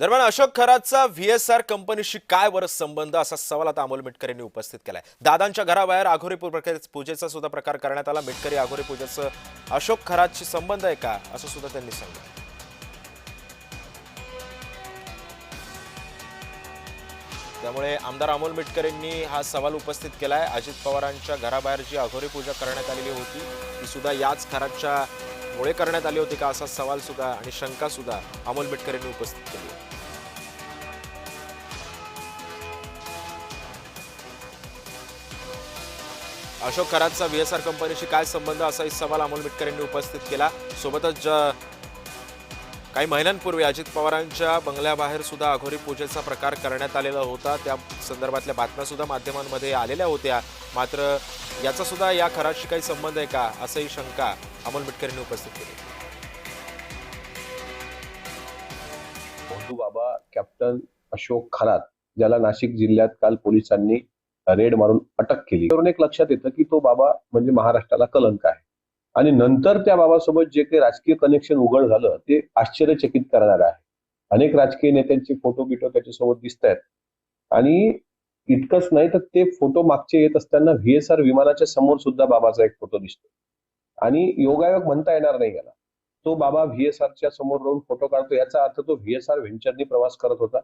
दरम्यान अशोक खरातचा व्हीएसआर कंपनीशी काय बरं संबंध असा सवाल आता अमोल मिटकरींनी उपस्थित केलाय। दादांच्या घराबाहेर आघोरी पूजेचा सुद्धा प्रकार करण्यात आला। मिटकरी आघोरी पूजेचं अशोक खरातशी संबंध आहे का असं सुद्धा त्यांनी सांगितलं। त्यामुळे आमदार अमोल मिटकरींनी हा सवाल उपस्थित केलाय। अजित पवारांच्या घराबाहेर जी आघोरी पूजा करण्यात आलेली होती ती सुद्धा याच खरातच्या मुळे करण्यात आली होती का असा सवाल सुद्धा आणि शंका सुद्धा अमोल मिटकरींनी उपस्थित केली। अशोक खरातचा व्हीएसआर कंपनीशी काय संबंध असाही सवाल अमोल मिटकरींनी उपस्थित केला। सोबतच काही महिन्यांपूर्वी अजित पवारांच्या बंगल्याबाहेर सुद्धा अघोरी पूजेचा प्रकार करण्यात आलेला होता। त्या संदर्भातल्या बातम्या सुद्धा माध्यमांमध्ये आलेल्या होत्या। मात्र याचा सुद्धा या खरातशी काही संबंध आहे का असंही शंका अमोल मिटकरींनी उपस्थित केली। भोंदू बाबा कॅप्टन अशोक खरात ज्याला नाशिक जिल्ह्यात काल पोलिसांनी रेड मारून अटक केली, त्यावरून एक लक्षात येतं की तो बाबा म्हणजे महाराष्ट्राला कलंक आहे। आणि नंतर त्या बाबासोबत जे काही राजकीय कनेक्शन उघड झालं ते आश्चर्यचकित करणार आहे। अनेक राजकीय नेत्यांचे फोटो बिटो त्याच्यासोबत दिसत आहेत आणि इतकंच नाही तर ते फोटो मागचे येत असताना व्हीएसआर विमानाच्या समोर सुद्धा बाबाचा एक फोटो दिसतो आणि योगायोग म्हणता येणार नाही याला। तो बाबा व्हीएसआरच्या समोर राहून फोटो काढतो याचा अर्थ तो व्हीएसआर व्हेंचरनी प्रवास करत होता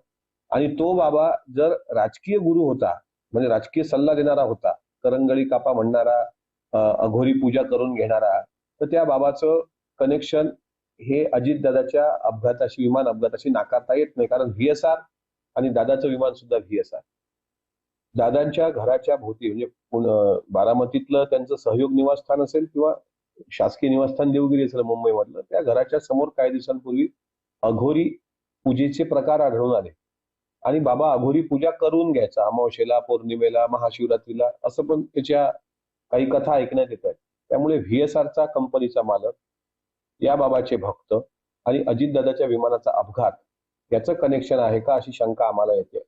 आणि तो बाबा जर राजकीय गुरु होता म्हणजे राजकीय सल्ला देणारा होता, करंगळी कापा म्हणणारा, अघोरी पूजा करून घेणारा, तर त्या बाबाचं कनेक्शन हे अजितदादाच्या अपघाताशी विमान अपघाताशी नाकारता येत नाही। कारण व्हीएसआर आणि दादाचं विमान सुद्धा व्हीएसआर दादांच्या घराच्या भोवती म्हणजे बारामतीतलं त्यांचं सहयोग निवासस्थान असेल किंवा शासकीय निवासस्थान देवगिरी असेल मुंबईमधलं, त्या घराच्या समोर काही दिवसांपूर्वी अघोरी पूजेचे प्रकार आढळून आले आणि बाबा अघोरी पूजा करून घ्यायचा अमावस्येला, पौर्णिमेला, महाशिवरात्रीला, असं पण त्याच्या काही कथा ऐकण्यात येत आहेत। त्यामुळे व्हीएसआरचा कंपनीचा मालक, या बाबाचे भक्त आणि अजितदादाच्या विमानाचा अपघात याचं कनेक्शन आहे का अशी शंका आम्हाला येते।